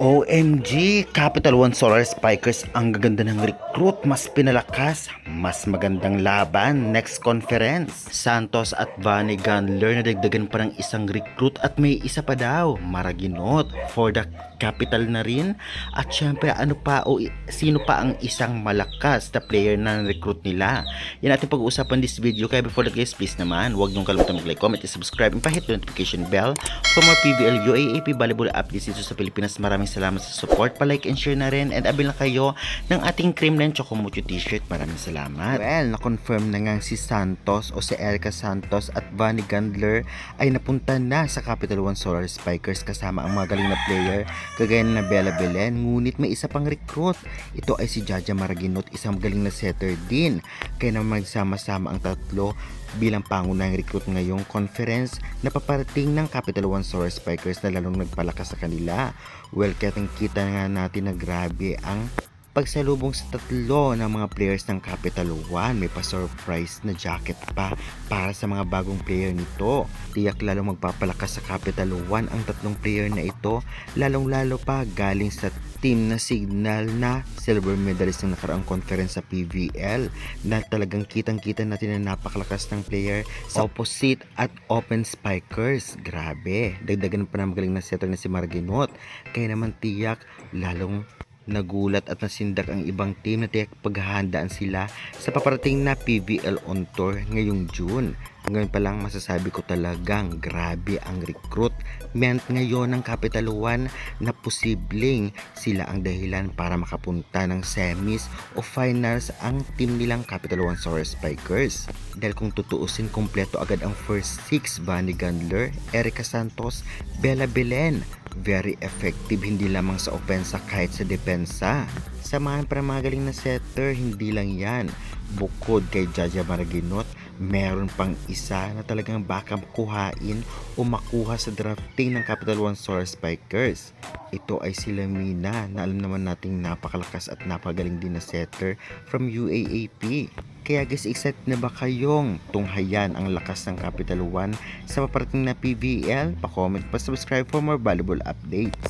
OMG, Capital One Solar Spikers, ang gaganda ng recruit, mas pinalakas, mas magandang laban, next conference. Santos at Vani Gandler nadagdagan pa ng isang recruit at may isa pa daw, Maraginot, for the capital na rin. At syempre, ano pa o sino pa ang isang malakas na player na recruit nila? Yan ating pag-uusapan this video. Kaya before that guys, please naman, huwag niyong kalimutan mag-like, comment, and subscribe, and pa-hit the notification bell for more PBL UAAP volleyball updates dito sa Pilipinas. Maraming salamat sa support, pa-like and share na rin, and abil na kayo ng ating Creamline Chocomucho t-shirt. Maraming salamat. Well, na-confirm na nga si Santos o si Erica Santos at Vani Gandler ay napunta na sa Capital One Solar Spikers kasama ang mga galing na player kagaya na Bella Belen, ngunit may isa pang recruit. Ito ay si Jaja Maraginot, isang galing na setter din. Kaya naman magsama-sama ang tatlo bilang pangunahing recruit ngayong conference na paparating ng Capital One Solar Spikers na lalong nagpalakas sa kanila. Well, kita nga natin na grabe ang pagsalubong sa tatlo ng mga players ng Capital One. May pa-surprise na jacket pa para sa mga bagong player nito. Tiyak lalong magpapalakas sa Capital One ang tatlong player na ito, lalong-lalo pa galing sa team na Signal na silver medalist ng nakaraang conference sa PVL, na talagang kitang-kita natin na napakalakas ng player sa opposite at open spikers. Grabe, dagdagan pa ng magaling na setter na si Maraginot. Kaya naman tiyak lalong nagulat at nasindak ang ibang team na tiyak paghahandaan sila sa paparating na PVL on tour ngayong June. Ngayon pa lang masasabi ko talagang grabe ang recruitment ngayon ng Capital One na posibleng sila ang dahilan para makapunta ng semis o finals ang team nilang Capital One Solar Spikers. Dahil kung tutuusin, kompleto agad ang first six: Vani Gandler, Erica Santos, Bella Belen. Very effective hindi lamang sa opensa kahit sa depensa. Samahan para mga galing na setter, hindi lang yan. Bukod kay Jaja Maraginot, meron pang isa na talagang baka kuhain o makuha sa drafting ng Capital One Solar Spikers. Ito ay si Lamina na alam naman nating napakalakas at napagaling din na setter from UAAP. Kaya guys, excited na ba kayong tunghayan ang lakas ng Capital One sa paparating na PVL? Pa-comment, pa-subscribe for more valuable updates.